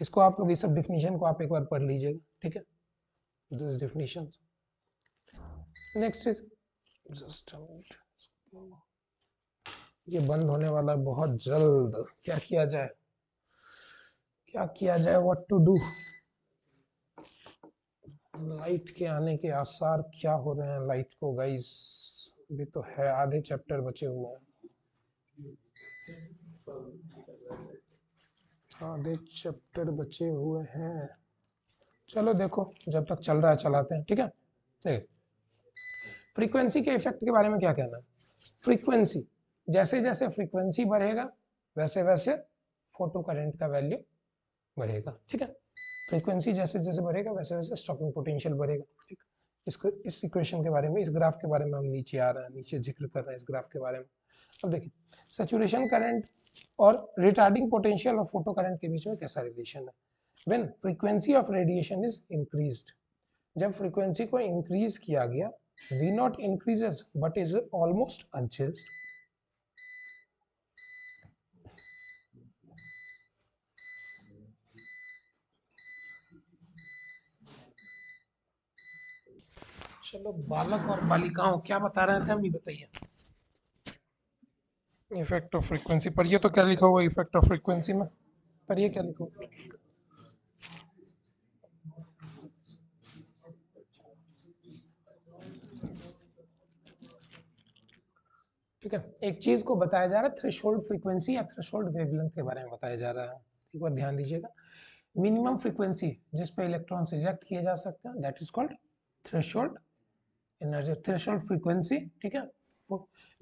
इसको आप लोग, इस सब डिफिनीशन को आप एक बार पढ़ लीजिएगा, ठीक है, this definition. Next is just ये बंद होने वाला बहुत जल्द, क्या किया जाए, क्या किया जाए, व्हाट टू डू। लाइट के आने के आसार क्या हो रहे हैं लाइट को गाइस, अभी तो है, आधे चैप्टर बचे हुए हैं, आधे चैप्टर बचे हुए हैं। चलो देखो, जब तक चल रहा है चलाते हैं, ठीक है। देख, फ्रीक्वेंसी के इफेक्ट के बारे में क्या कहना है। फ्रीक्वेंसी, जैसे जैसे फ्रीक्वेंसी बढ़ेगा वैसे वैसे फोटो करंट का वैल्यू बढ़ेगा, ठीक है। फ्रीक्वेंसी जैसे जैसे बढ़ेगा वैसे वैसे स्टॉपिंग पोटेंशियल बढ़ेगा, ठीक। इसको, इस इक्वेशन के बारे में, इस ग्राफ के बारे में हम नीचे आ रहे हैं, नीचे जिक्र कर रहे हैं इस ग्राफ के बारे में। अब देखिए, सैचुरेशन करंट और रिटार्डिंग पोटेंशियल और फोटो करंट के बीच में कैसा रिलेशन है। When frequency of radiation is increased, जब फ्रीक्वेंसी को इंक्रीज किया गया, V not increases but is almost unchanged. चलो, बालक और बालिकाओं क्या बता रहे थे, हम ये बताइए। इफेक्ट ऑफ फ्रीक्वेंसी पर, ये तो क्या लिखा हुआ है इफेक्ट ऑफ फ्रीक्वेंसी में, पर ये क्या लिखा हुआ, ठीक है। एक चीज को बताया जा रहा है, थ्रेशोल्ड फ्रीक्वेंसी या थ्रेशोल्ड वेवलेंथ के बारे में बताया जा रहा है, एक बार ध्यान दीजिएगा। मिनिमम फ्रीक्वेंसी जिस पे इलेक्ट्रॉन्स इजेक्ट किए जा सकते हैं, that is called threshold energy, threshold frequency, ठीक है।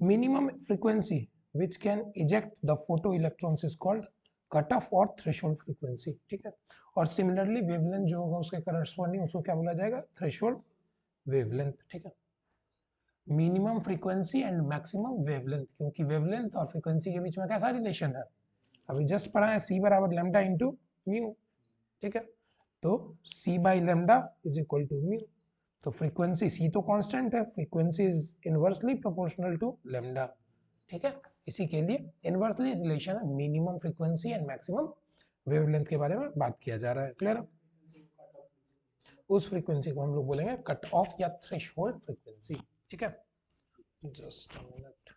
Minimum frequency which can eject the photo electrons is called cut off और थ्रेशोल्ड फ्रीक्वेंसी, ठीक है। और सिमिलरली वेवलेंथ जो होगा उसके करस्पॉन्डिंग उसको क्या बोला जाएगा, थ्रेशोल्ड वेवलेंथ, ठीक है। Minimum frequency and maximum wavelength, क्योंकि वेवलेंथ और फ्रीक्वेंसी के बीच में कैसा रिलेशन है, अभी जस्ट पढ़ा है, सी बराबर लैम्डा इंटू म्यू, ठीक है। तो C by lambda is equal to mu, तो फ्रीक्वेंसी सी तो कांस्टेंट है, frequency is inversely proportional to lambda, ठीक है। इसी के लिए इनवर्सली रिलेशन है minimum frequency and maximum wavelength के बारे में बात किया जा रहा है, क्लियर। उस फ्रीक्वेंसी को हम लोग बोलेंगे कट ऑफ या थ्रेशोल्ड फ्रीक्वेंसी, ठीक है। जस्ट अ मिनट,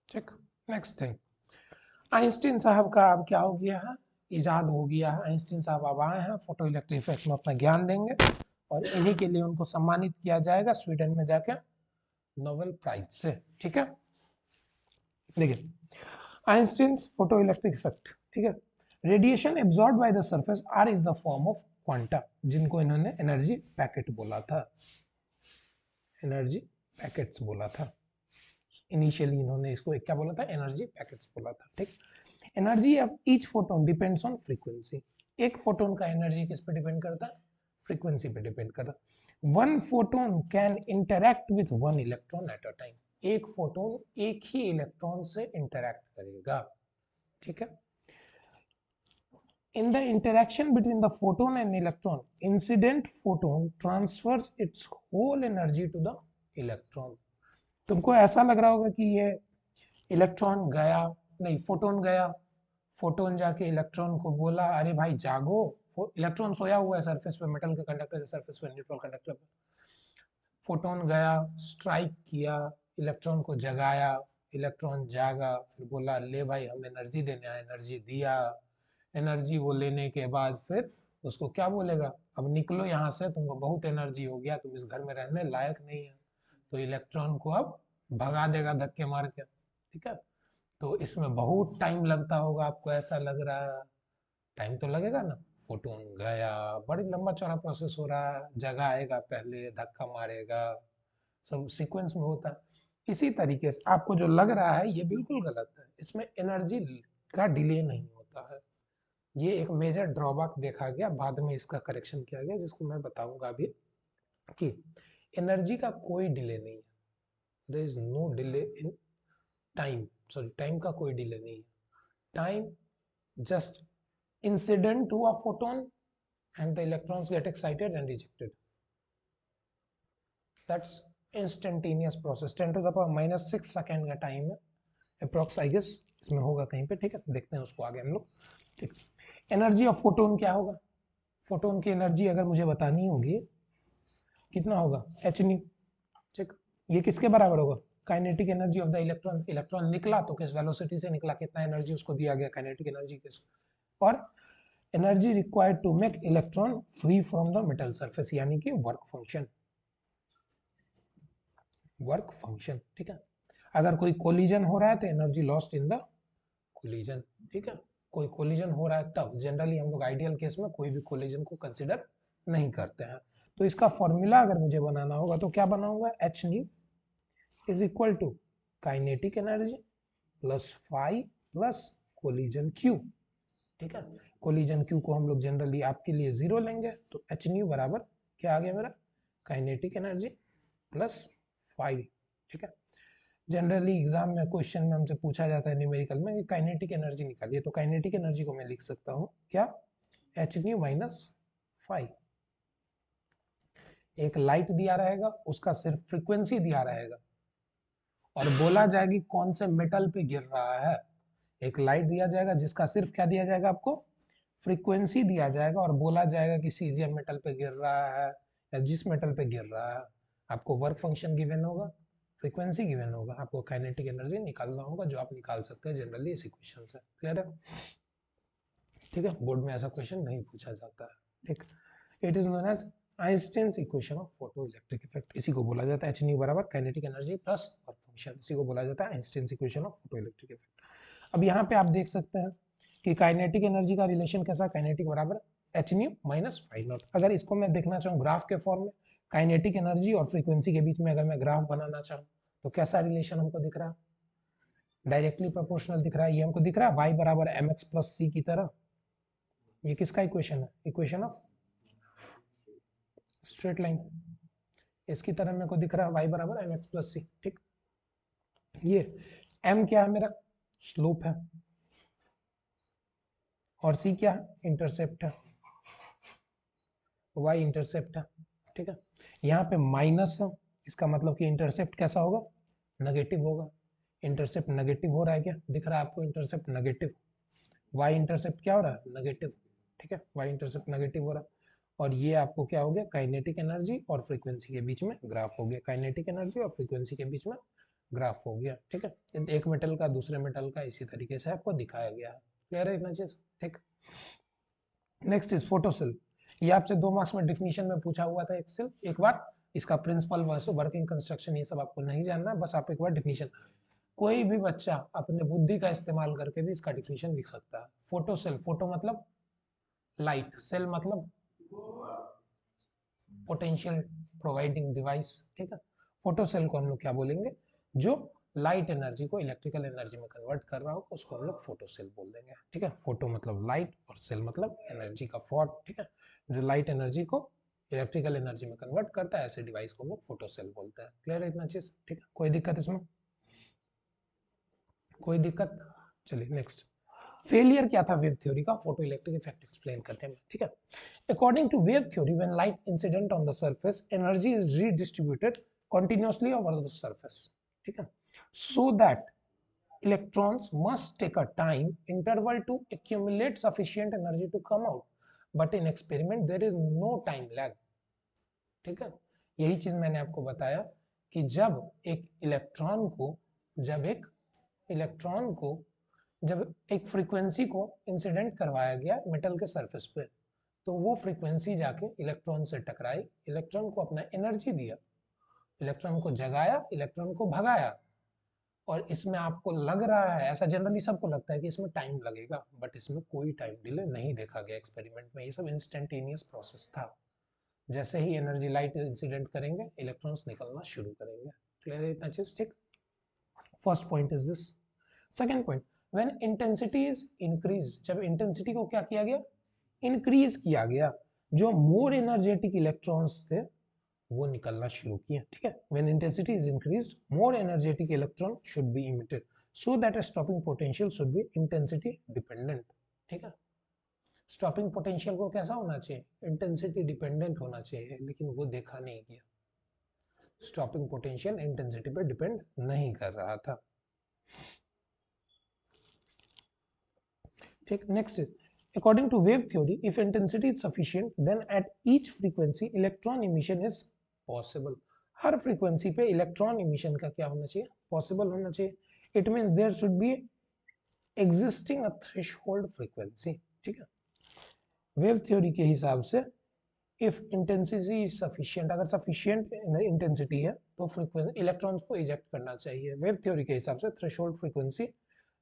ठीक। नेक्स्ट थिंग, आइंस्टीन साहब का अब क्या हो गया है, इजाद हो गया है। आइंस्टीन साहब अब आए हैं, फोटो इलेक्ट्रिक इफेक्ट में अपना ज्ञान देंगे और इन्हीं के लिए उनको सम्मानित किया जाएगा स्वीडन में जाके नोबेल प्राइज से, ठीक है। देखिए, आइंस्टीन फोटो इलेक्ट्रिक इफेक्ट, ठीक है। Radiation absorb by the surface are is the form of quanta, जिनको इन्होंने एनर्जी पैकेट बोला था, एनर्जी पैकेट्स बोला था, इनिशियली इन्होंने इसको एक क्या बोला था, एनर्जी पैकेट्स बोला था, ठीक। Energy of each photon depends on frequency. एक फोटोन का एनर्जी किस पे डिपेंड करता है, फ्रीक्वेंसी पे डिपेंड करता है। One photon can interact with one electron at a time. एक फोटोन एक ही इलेक्ट्रॉन से इंटरैक्ट करेगा, ठीक है। In the interaction between the photon and electron, incident photon transfers its whole energy to the electron. तुमको ऐसा लग रहा होगा कि ये इलेक्ट्रॉन गया, नहीं फोटोन गया, फोटोन जाके इलेक्ट्रॉन को बोला अरे भाई जागो, इलेक्ट्रॉन सोया हुआ है सरफेस पे, मेटल के कंडक्टर के सरफेस पे, न्यूट्रल कंडक्टर पे, फोटोन गया, स्ट्राइक किया, इलेक्ट्रॉन को जगाया, इलेक्ट्रॉन जागा, फिर बोला ले भाई हम एनर्जी देने आए, एनर्जी दिया। एनर्जी वो लेने के बाद फिर उसको क्या बोलेगा, अब निकलो यहाँ से, तुमको बहुत एनर्जी हो गया, तुम इस घर में रहने लायक नहीं है, तो इलेक्ट्रॉन को अब भगा देगा धक्के मार के, ठीक है। तो इसमें बहुत टाइम लगता होगा, आपको ऐसा लग रहा है, टाइम तो लगेगा ना। फोटोन गया, बड़ी लंबा चौड़ा प्रोसेस हो रहा है, जगह आएगा पहले, धक्का मारेगा, सब सीक्वेंस में होता है। इसी तरीके से आपको जो लग रहा है ये बिल्कुल गलत है, इसमें एनर्जी का डिले नहीं होता है। ये एक मेजर ड्रॉबैक देखा गया, बाद में इसका करेक्शन किया गया, जिसको मैं बताऊंगा अभी, कि एनर्जी का कोई डिले नहीं है, there is no delay in time, sorry time का कोई डिले नहीं है। Time just incident to a photon and the electrons get excited and ejected. That's instantaneous process. 10 to the power minus 6 second का time है approx, I guess इसमें होगा कहीं पे, ठीक है। देखते हैं उसको आगे हम लोग, ठीक। एनर्जी ऑफ फोटोन क्या होगा, फोटोन की एनर्जी अगर मुझे बतानी होगी कितना होगा, एच न्यू, ठीक। ये किसके बराबर होगा, kinetic energy of the electron. Electron निकला तो किस वेलोसिटी से निकला, कितना एनर्जी उसको दिया गया, काइनेटिक एनर्जी किस, और energy required to make electron free from the metal surface, यानी कि वर्क फंक्शन, वर्क फंक्शन, ठीक है। अगर कोई कोलिजन हो रहा है तो energy lost in the collision, ठीक है। कोई कोलिजन हो रहा है तब, जनरली हम लोग आइडियल केस में कोई भी कोलिजन को कंसिडर नहीं करते हैं। तो इसका फॉर्मूला अगर मुझे बनाना होगा तो क्या बनाऊंगा, h nu is equal to kinetic energy plus phi plus collision q, ठीक है। कोलिजन क्यू को हम लोग जनरली आपके लिए जीरो लेंगे, तो एच न्यू बराबर क्या आ गया मेरा, काइनेटिक एनर्जी प्लस फाई, ठीक है। जनरली एग्जाम में क्वेश्चन में हमसे पूछा जाता है न्यूमेरिकल में कि काइनेटिक एनर्जी निकालिए, तो काइनेटिक एनर्जी को मैं लिख सकता हूँ क्या, एच न्यू माइनस फाई। एक लाइट दिया रहेगा, उसका सिर्फ फ्रीक्वेंसी दिया रहेगा, और बोला जाएगी कौन से मेटल पे गिर रहा है। एक लाइट दिया जाएगा जिसका सिर्फ क्या दिया जाएगा आपको, फ्रीक्वेंसी दिया जाएगा, और बोला जाएगा कि सीजियम मेटल पे गिर रहा है या जिस मेटल पे गिर रहा है, आपको वर्क फंक्शन गिवन होगा, फ्रीक्वेंसी गिवन होगा, आपको काइनेटिक एनर्जी निकालना होगा, जो आप निकाल सकते हैं जनरली इस इक्वेशन से। क्लियर है, ठीक है। बोर्ड में ऐसा क्वेश्चन नहीं पूछा जाता है, ठीक। It is known as Einstein's equation of photo electric effect, इसी को बोला जाता है एच न्यू बराबर kinetic energy plus work function, इसी को बोला जाता है Einstein's equation of photo electric effect. अब यहाँ पे आप देख सकते हैं कि काइनेटिक एनर्जी का रिलेशन कैसा, काइनेटिक बराबर h nu minus phi naught. अगर इसको मैं देखना चाहूँ ग्राफ के फॉर्म में, काइनेटिक एनर्जी और फ्रीक्वेंसी के बीच में अगर मैं ग्राफ बनाना चाहूँ तो कैसा रिलेशन हमको दिख रहा है, डायरेक्टली प्रोपोर्शनल दिख रहा है। ये हमको दिख रहा है y बराबर एम एक्स प्लस सी की तरह। ये किसका इक्वेशन है, इक्वेशन ऑफ स्ट्रेट लाइन, इसकी तरह मेरे को दिख रहा है y बराबर एम एक्स प्लस सी, ठीक। ये m क्या है मेरा, स्लोप है, और c क्या है, इंटरसेप्ट है, y इंटरसेप्ट है, ठीक है। यहाँ पे माइनस है, इसका मतलब कि इंटरसेप्ट कैसा होगा, नेगेटिव होगा। इंटरसेप्ट नेगेटिव हो रहा है, क्या दिख रहा है आपको, इंटरसेप्ट नेगेटिव, y इंटरसेप्ट क्या हो रहा है, नेगेटिव, ठीक है, y इंटरसेप्ट नेगेटिव हो रहा है। और ये आपको क्या हो गया, काइनेटिक एनर्जी और फ्रीक्वेंसी के बीच में ग्राफ हो गया, काइनेटिक एनर्जी और फ्रीक्वेंसी के बीच में ग्राफ हो गया, ठीक है। एक मेटल का दूसरे मेटल का इसी तरीके से आपको दिखाया गया है। क्लियर है इतना चीज, ठीक। Next is photocell. ये आपसे 2 मार्क्स में डिफिनीशन में पूछा हुआ था, एक सेल, एक बार इसका प्रिंसिपल वर्किंग कंस्ट्रक्शन ये सब आपको नहीं जानना है, बस आप एक बार डिफिनीशन, कोई भी बच्चा अपने बुद्धि का इस्तेमाल करके भी इसका डिफिनीशन लिख सकता है। फोटो सेल, फोटो मतलब लाइट, सेल मतलब पोटेंशियल प्रोवाइडिंग डिवाइस, ठीक है। फोटो सेल को हम लोग क्या बोलेंगे, जो लाइट एनर्जी को इलेक्ट्रिकल एनर्जी में कन्वर्ट कर रहा हो उसको हम लोग फोटो सेल बोल देंगे, ठीक है। फोटो मतलब लाइट और सेल मतलब एनर्जी का फॉर्म, ठीक है। जो लाइट एनर्जी को इलेक्ट्रिकल एनर्जी में कन्वर्ट करता है ऐसे डिवाइस को हम लोग फोटो सेल बोलते हैं। क्लियर है इतना चीज, ठीक है। कोई दिक्कत इसमें, कोई दिक्कत? चलिए नेक्स्ट, फेलियर क्या था वेव थ्योरी का, फोटो इलेक्ट्रिक इफेक्ट एक्सप्लेन करते हैं, ठीक है। According to wave theory when light incident on the surface energy is redistributed continuously over the surface, ठीक है, so that electrons must take a time interval to accumulate sufficient energy to come out, but in experiment there is no time lag, ठीक है। यही चीज मैंने आपको बताया कि जब एक इलेक्ट्रॉन को जब एक फ्रीक्वेंसी को इंसिडेंट करवाया गया मेटल के सरफेस पे, तो वो फ्रीक्वेंसी जाके इलेक्ट्रॉन से टकराई, इलेक्ट्रॉन को अपना एनर्जी दिया, इलेक्ट्रॉन को जगाया, इलेक्ट्रॉन को भगाया। और इसमें आपको लग रहा है, ऐसा जनरली सबको लगता है कि इसमें टाइम लगेगा, बट इसमें कोई टाइम डिले नहीं देखा गया एक्सपेरिमेंट में। ये सब इंस्टेंटेनियस प्रोसेस था। जैसे ही एनर्जी लाइट इंसिडेंट करेंगे इलेक्ट्रॉन्स निकलना शुरू करेंगे। क्लियर है इतना चीज, ठीक। First point is this. Second point, when intensity is increase, जब इंटेंसिटी को क्या किया गया, इंक्रीज किया गया, जो मोर एनर्जेटिक इलेक्ट्रॉन्स थे वो निकलना शुरू किए, ठीक है। When intensity is increased more energetic electron should be emitted so that stopping potential should be intensity dependent, ठीक है। स्टॉपिंग पोटेंशियल को कैसा होना चाहिए, इंटेंसिटी डिपेंडेंट होना चाहिए, लेकिन वो देखा नहीं गया। स्टॉपिंग पोटेंशियल इंटेंसिटी पे डिपेंड नहीं कर रहा था, ठीक। Next, according to wave theory if intensity is sufficient then at each frequency electron emission is possible, हर फ्रीक्वेंसी पे इलेक्ट्रॉन इमिशन का क्या होना चाहिए, पॉसिबल होना चाहिए। It means there should be existing a threshold frequency, ठीक है। वेव थ्योरी के हिसाब से इफ इंटेंसिटी इज सफिशिएंट, अगर सफिशिएंट इंटेंसिटी है तो फ्रीक्वेंसी इलेक्ट्रॉन्स को इजेक्ट करना चाहिए। वेव थ्योरी के हिसाब से थ्रेशोल्ड फ्रीक्वेंसी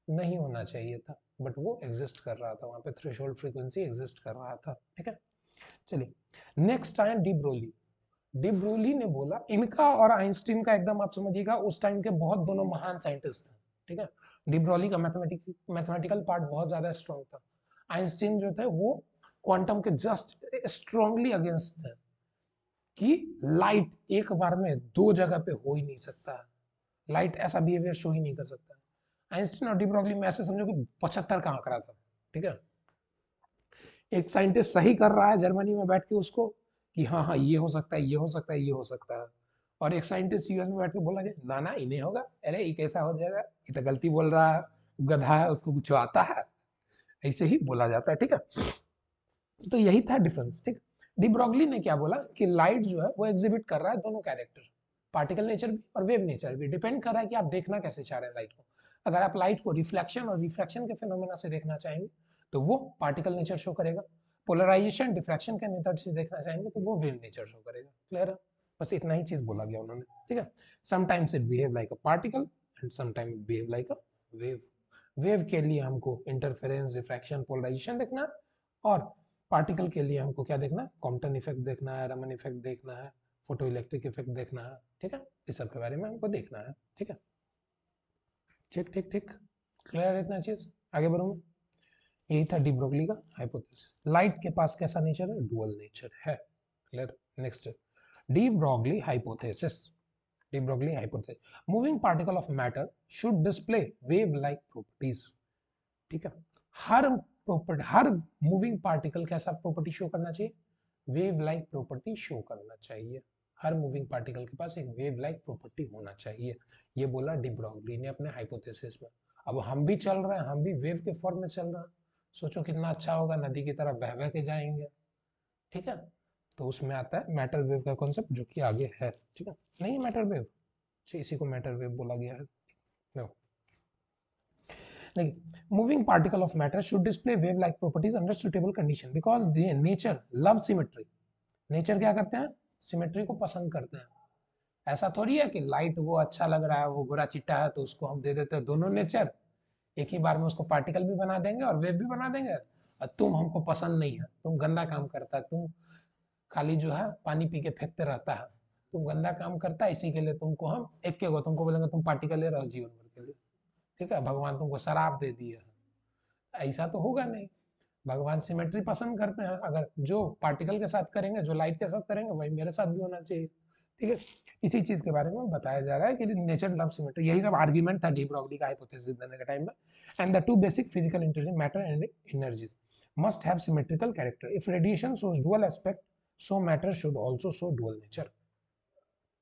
नहीं होना चाहिए था, बट वो एग्जिस्ट कर रहा था, वहां पे थ्रेशोल्ड फ्रीक्वेंसी एग्जिस्ट कर रहा था, ठीक है। चलिए नेक्स्ट आए डी ब्रोली। डी ब्रोली ने बोला, इनका और आइंस्टीन का एकदम आप समझिएगा उस टाइम के बहुत दोनों महान साइंटिस्ट थे, ठीक है। डी ब्रोली का मैथमेटिकल पार्ट बहुत ज्यादा स्ट्रॉन्ग था। आइंस्टीन जो थे वो क्वांटम के जस्ट स्ट्रांगली अगेंस्ट थे कि लाइट एक बार में दो जगह पे हो ही नहीं सकता, लाइट ऐसा बिहेवियर शो ही नहीं कर सकता। आइंस्टीन और डी ब्रोगली में ऐसे समझो कि 75 का आंकड़ा था, ठीक है। एक साइंटिस्ट सही कर रहा है जर्मनी में बैठ के उसको कि हाँ हाँ ये हो सकता है, ये हो सकता है, ये हो सकता है, और एक साइंटिस्ट यूएस में बैठ के बोला कि ना ना इन्हें होगा, अरे ये कैसा हो जाएगा, ये तो गलती बोल रहा है, गधा है, उसको कुछ आता है, ऐसे ही बोला जाता है, ठीक है। तो यही था डिफरेंस, ठीक। डी ब्रोगली ने क्या बोला कि लाइट जो है वो एग्जिबिट कर रहा है दोनों कैरेक्टर, पार्टिकल नेचर भी और वेव नेचर भी। डिपेंड कर रहा है कि आप देखना कैसे चाह रहे हैं लाइट को। अगर आप लाइट को रिफ्लेक्शन और रिफ्रैक्शन के फिनोमेना से देखना चाहेंगे तो वो पार्टिकल नेचर शो करेगा, पोलराइजेशन डिफ्रैक्शन के मेथड से देखना चाहेंगे तो वो वेव नेचर शो करेगा। क्लियर है, बस इतना ही चीज बोला गया उन्होंने, ठीक है। Sometimes it behave like a particle and sometime it behave like a wave. Wave के लिए हमको इंटरफेरेंस, रिफ्रैक्शन, पोलराइजेशन देखना, और पार्टिकल के लिए हमको क्या देखना, कॉम्पटन इफेक्ट देखना है, रमन इफेक्ट देखना है, फोटो इलेक्ट्रिक इफेक्ट देखना है, ठीक है। इस सब के बारे में हमको देखना है, ठीक है। ठीक ठीक ठीक, क्लियर है इतना चीज, आगे बढ़ूंगा। यही था डी ब्रोगली का हाइपोथेसिस। लाइट के पास कैसा नेचर है, डुअल नेचर है। Clear. Next, de Broglie hypothesis. De Broglie hypothesis, moving particle of matter should display wave like properties, ठीक है। हर मूविंग पार्टिकल कैसा प्रॉपर्टी शो करना चाहिए, वेव लाइक प्रॉपर्टी शो करना चाहिए। हर मूविंग पार्टिकल के पास एक वेव लाइक प्रॉपर्टी होना चाहिए, ये बोला डी ब्रोगली ने अपने हाइपोथेसिस में। अब हम भी चल रहे हैं, हम भी वेव के फॉर्म में चल रहे हैं, सोचो कितना अच्छा होगा, नदी की तरह बह बह के जाएंगे, ठीक है। तो उसमें आता है मैटर वेव का कॉन्सेप्ट जो कि आगे है, ठीक है। नहीं मैटर वेव, इसी को मैटर वेव बोला गया है। Moving particle of matter should display wave-like properties under suitable condition because the nature loves symmetry. Nature क्या करते हैं, सिमेट्री को पसंद करते हैं। ऐसा थोड़ी है कि लाइट वो अच्छा लग रहा है, वो गोरा चिट्टा है तो उसको हम दे देते हैं दोनों नेचर, एक ही बार में उसको पार्टिकल भी बना देंगे और वेव भी बना देंगे, और तुम हमको पसंद नहीं है, तुम गंदा काम करता है, तुम खाली जो है पानी पी के फेंकते रहता है, तुम गंदा काम करता है, इसी के लिए तुमको हम एक के को तुमको बोलेंगे तुम पार्टिकल ले रहो जीवन भर के लिए, ठीक है, भगवान तुमको शराब दे दिया, ऐसा तो होगा नहीं। भगवान सिमेट्री पसंद करते हैं, अगर जो पार्टिकल के साथ करेंगे, जो लाइट के साथ करेंगे, वही मेरे साथ भी होना चाहिए, ठीक है। इसी चीज के बारे में बताया जा रहा है कि नेचर लव सिमेट्री, यही सब आर्ग्यूमेंट था डी ब्रॉगली का हाइपोथेसिस देने के टाइम में। And the two basic physical intelligence matter and energies must have symmetrical character. If radiation shows dual aspect, so matter should also show dual nature.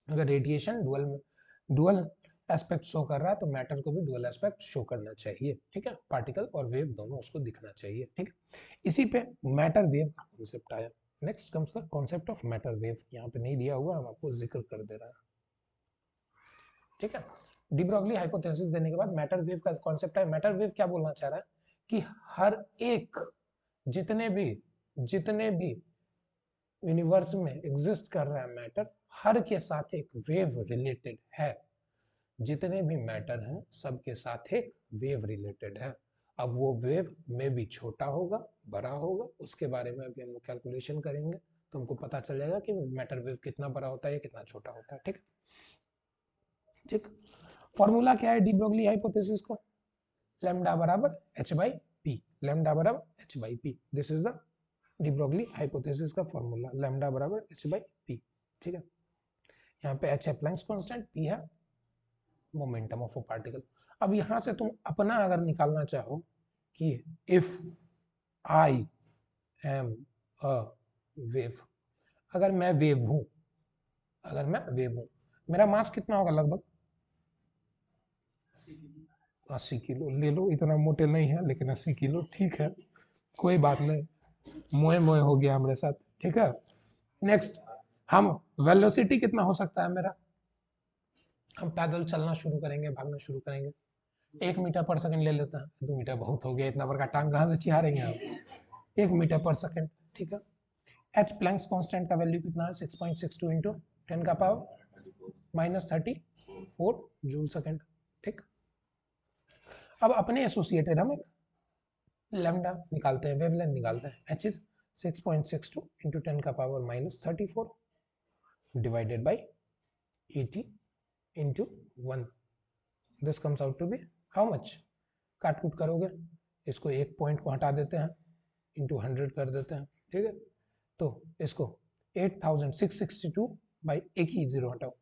अगर radiation dual aspect show कर रहा है तो matter को भी dual aspect show करना चाहिए, ठीक है, पार्टिकल और वेव दोनों उसको दिखना चाहिए, ठीक है। इसी पे मैटर वेव का कॉन्सेप्ट आया। Next comes the concept of matter wave, यहाँ पे नहीं दिया हुआ, हम आपको जिक्र कर दे रहा है, ठीक है। डी ब्रॉगली हाइपोथेसिस देने के बाद मैटर वेव का कॉन्सेप्ट है। मैटर वेव क्या बोलना चाह रहा है कि हर एक जितने भी यूनिवर्स में एग्जिस्ट कर रहा है मैटर, हर के साथ एक वेव रिलेटेड है। जितने भी मैटर हैं सबके साथ एक वेव रिलेटेड है। अब वो वेव में भी छोटा होगा बड़ा होगा, उसके बारे में अभी हम लोग कैलकुलेशन करेंगे, तो हमको पता चल जाएगा कि मैटर वेव कितना बड़ा होता है या कितना छोटा होता है, ठीक ठीक। फॉर्मूला क्या है डी ब्रॉगली हाइपोथेसिस का? लैम्डा बराबर h बाई पी, लैम्डा बराबर h by P, this is the de Broglie hypothesis का फॉर्मूला, लैम्डा बराबर h बाई पी, ठीक है। यहाँ पे h है प्लैंक्स कांस्टेंट, p है मोमेंटम ऑफ अ पार्टिकल। अब यहाँ से तुम अपना अगर निकालना चाहो कि if I am a wave, अगर मैं वेव हूं, मेरा मास कितना होगा? लगभग 80 किलो ले लो, इतना मोटे नहीं है लेकिन 80 किलो ठीक है, कोई बात नहीं, मोए मोए हो गया हमारे साथ, ठीक है। नेक्स्ट, हम वेलोसिटी कितना हो सकता है मेरा? हम पैदल चलना शुरू करेंगे, भागना शुरू करेंगे, 1 मीटर पर सेकंड ले लेते हैं, 2 मीटर बहुत हो गया, इतना बड़ा टांग कहाँ से चिहारेंगे आप, 1 मीटर पर सेकंड, ठीक है। एच प्लैंक्स कांस्टेंट का वैल्यू कितना है? 6.62 इंटू 10 का पावर -34 जूल सेकंड, ठीक। अब अपने एसोसिएटेड हम एक लैम्डा निकालते हैं, वेवलेंथ निकालते हैं, एच इज 6.62 इंटू 10 का power -34 divided by 80 into 1, this comes out to be how much? काट कूट करोगे, इसको एक पॉइंट को हटा देते हैं, इंटू 100 कर देते हैं, ठीक है। तो इसको 8662 बाई एक ही जीरो हटाओ,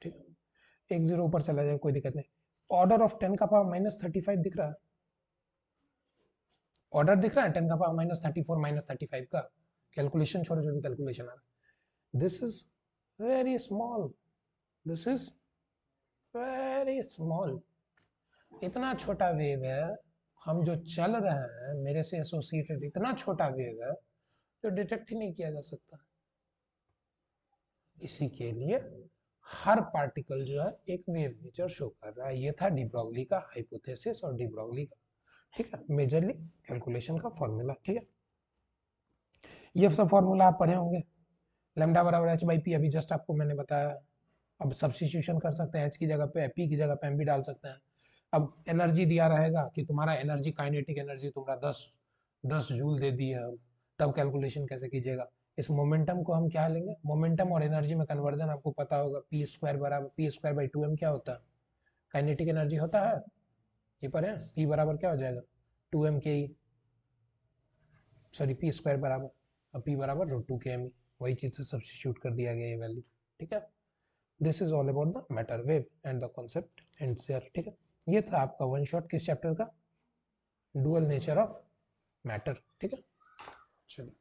ठीक है, एक जीरो ऊपर चला जाए कोई दिक्कत नहीं। ऑर्डर ऑफ 10 का पावर -35 दिख रहा है, ऑर्डर दिख रहा है 10 का पावर -34 -35 का, कैलकुलेशन छोड़ो जो भी कैलकुलेशन आ रहा है, this is very small, this is very small, इतना छोटा वेव है, हम जो चल रहे हैं मेरे से एसोसिएटेड इतना छोटा वेव है जो डिटेक्ट ही नहीं किया जा सकता। इसी के लिए हर पार्टिकल जो है एक वेव नेचर शो कर रहा है। ये था डी ब्रॉगली का हाइपोथेसिस और डी ब्रॉगली का, ठीक है, मेजरली कैलकुलेशन का फॉर्मूला, ठीक है। ये सब फॉर्मूला आप पढ़े होंगे, लैम्डा बराबर एच बाई पी, अभी जस्ट आपको मैंने बताया। अब सब्स्टिट्यूशन कर सकते हैं, एच की जगह पे पी की जगह पे एम भी डाल सकते हैं। अब एनर्जी दिया रहेगा कि तुम्हारा एनर्जी काइनेटिक एनर्जी तुम्हारा 10 जूल दे दी है, तब कैलकुलेशन कैसे कीजिएगा? इस मोमेंटम को हम क्या लेंगे, मोमेंटम और एनर्जी में कन्वर्जन आपको पता होगा, पी स्क्वायर बराबर पी स्क्वायर बाई 2m क्या होता है? काइनेटिक एनर्जी होता है, ये पर है, पी बराबर क्या हो जाएगा? 2m के ई, सॉरी पी स्क्वायर बराबर, अब पी बराबर √2 km, वही चीज से सब्स्टिट्यूट कर दिया गया ये वैल्यू, ठीक है। This is all about the matter wave and the concept and share, ठीक है। ये था आपका वन शॉट किस चैप्टर का? डुअल नेचर ऑफ मैटर, ठीक है। चलिए।